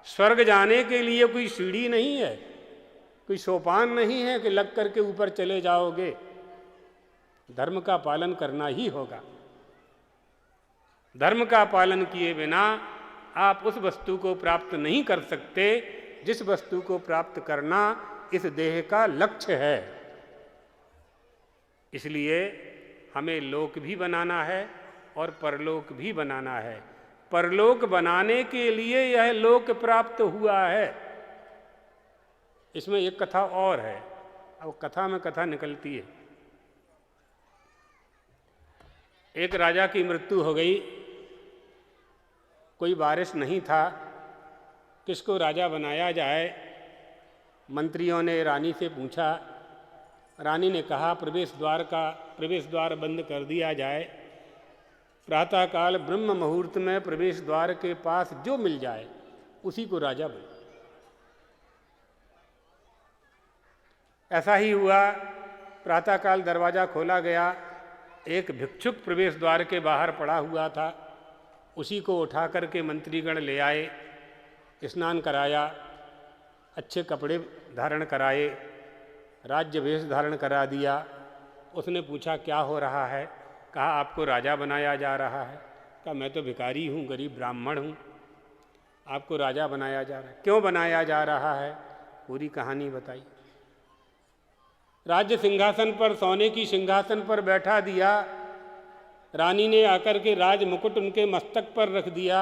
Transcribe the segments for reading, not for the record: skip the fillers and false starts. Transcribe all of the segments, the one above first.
स्वर्ग जाने के लिए कोई सीढ़ी नहीं है, कोई सोपान नहीं है कि लग करके ऊपर चले जाओगे। धर्म का पालन करना ही होगा। धर्म का पालन किए बिना आप उस वस्तु को प्राप्त नहीं कर सकते जिस वस्तु को प्राप्त करना इस देह का लक्ष्य है। इसलिए हमें लोक भी बनाना है और परलोक भी बनाना है। परलोक बनाने के लिए यह लोक प्राप्त हुआ है। इसमें एक कथा और है, अब कथा में कथा निकलती है। एक राजा की मृत्यु हो गई, कोई वारिस नहीं था, किसको राजा बनाया जाए। मंत्रियों ने रानी से पूछा। रानी ने कहा प्रवेश द्वार बंद कर दिया जाए। प्रातःकाल ब्रह्म मुहूर्त में प्रवेश द्वार के पास जो मिल जाए उसी को राजा बने। ऐसा ही हुआ। प्रातःकाल दरवाज़ा खोला गया, एक भिक्षुक प्रवेश द्वार के बाहर पड़ा हुआ था। उसी को उठा करके मंत्रीगण ले आए, स्नान कराया, अच्छे कपड़े धारण कराए, राज्य वेश धारण करा दिया। उसने पूछा क्या हो रहा है? कहा आपको राजा बनाया जा रहा है। कहा मैं तो भिखारी हूँ, गरीब ब्राह्मण हूँ, आपको राजा बनाया जा रहा है। क्यों बनाया जा रहा है? पूरी कहानी बताई। राज्य सिंहासन पर, सोने की सिंहासन पर बैठा दिया। रानी ने आकर के राज मुकुट उनके मस्तक पर रख दिया,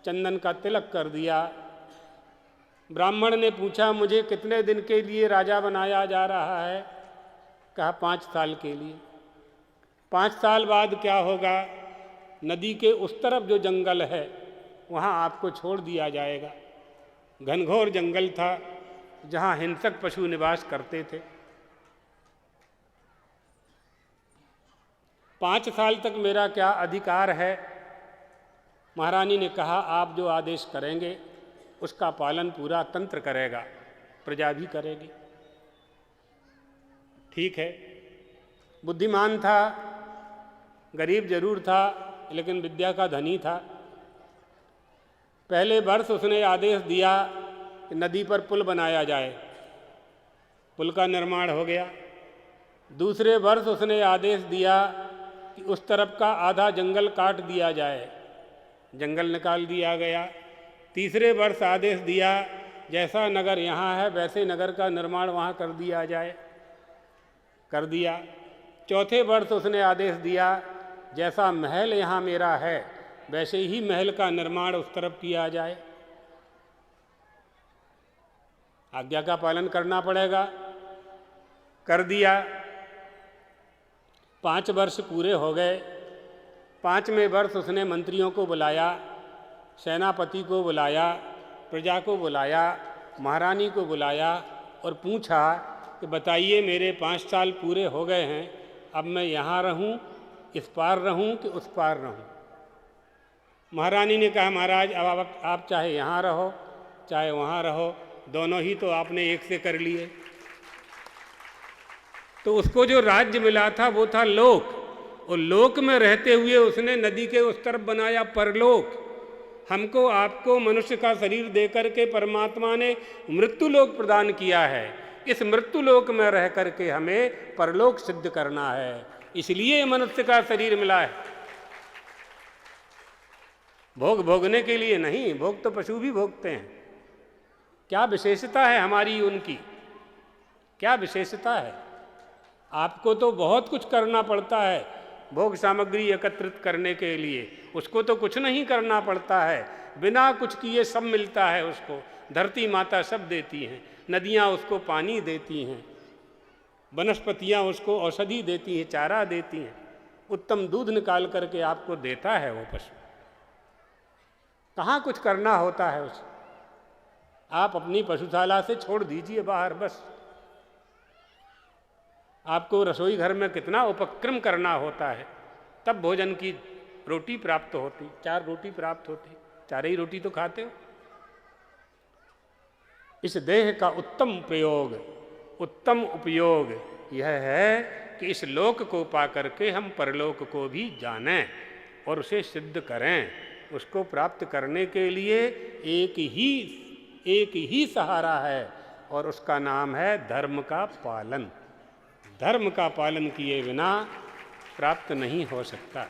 चंदन का तिलक कर दिया। ब्राह्मण ने पूछा मुझे कितने दिन के लिए राजा बनाया जा रहा है? कहा 5 साल के लिए। 5 साल बाद क्या होगा? नदी के उस तरफ जो जंगल है वहाँ आपको छोड़ दिया जाएगा। घनघोर जंगल था जहाँ हिंसक पशु निवास करते थे। 5 साल तक मेरा क्या अधिकार है? महारानी ने कहा आप जो आदेश करेंगे उसका पालन पूरा तंत्र करेगा, प्रजा भी करेगी। ठीक है। बुद्धिमान था, गरीब जरूर था लेकिन विद्या का धनी था। पहले वर्ष उसने आदेश दिया कि नदी पर पुल बनाया जाए, पुल का निर्माण हो गया। दूसरे वर्ष उसने आदेश दिया कि उस तरफ का आधा जंगल काट दिया जाए, जंगल निकाल दिया गया। तीसरे वर्ष आदेश दिया जैसा नगर यहाँ है वैसे नगर का निर्माण वहाँ कर दिया जाए, कर दिया। चौथे वर्ष उसने आदेश दिया जैसा महल यहाँ मेरा है वैसे ही महल का निर्माण उस तरफ किया जाए। आज्ञा का पालन करना पड़ेगा, कर दिया। 5 वर्ष पूरे हो गए। 5वें वर्ष उसने मंत्रियों को बुलाया, सेनापति को बुलाया, प्रजा को बुलाया, महारानी को बुलाया और पूछा कि बताइए मेरे 5 साल पूरे हो गए हैं, अब मैं यहाँ रहूँ, इस पार रहूँ कि उस पार रहूँ? महारानी ने कहा महाराज अब आप चाहे यहाँ रहो चाहे वहाँ रहो, दोनों ही तो आपने एक से कर लिए। तो उसको जो राज्य मिला था वो था लोक, और लोक में रहते हुए उसने नदी के उस तरफ बनाया परलोक। हमको आपको मनुष्य का शरीर देकर के परमात्मा ने मृत्यु लोक प्रदान किया है। इस मृत्यु लोक में रह करके हमें परलोक सिद्ध करना है, इसलिए मनुष्य का शरीर मिला है। भोग भोगने के लिए नहीं, भोग तो पशु भी भोगते हैं। क्या विशेषता है हमारी, उनकी क्या विशेषता है? आपको तो बहुत कुछ करना पड़ता है भोग सामग्री एकत्रित करने के लिए, उसको तो कुछ नहीं करना पड़ता है। बिना कुछ किए सब मिलता है उसको। धरती माता सब देती हैं, नदियाँ उसको पानी देती हैं, वनस्पतियाँ उसको औषधि देती हैं, चारा देती हैं, उत्तम दूध निकाल करके आपको देता है वो पशु। कहाँ कुछ करना होता है उसे? आप अपनी पशुशाला से छोड़ दीजिए बाहर, बस। आपको रसोई घर में कितना उपक्रम करना होता है, तब भोजन की रोटी प्राप्त होती, 4 रोटी प्राप्त होती, 4 ही रोटी तो खाते हो। इस देह का उत्तम प्रयोग, उत्तम उपयोग यह है कि इस लोक को पा करके हम परलोक को भी जानें और उसे सिद्ध करें, उसको प्राप्त करने के लिए एक ही सहारा है, और उसका नाम है धर्म का पालन। धर्म का पालन किए बिना प्राप्त नहीं हो सकता।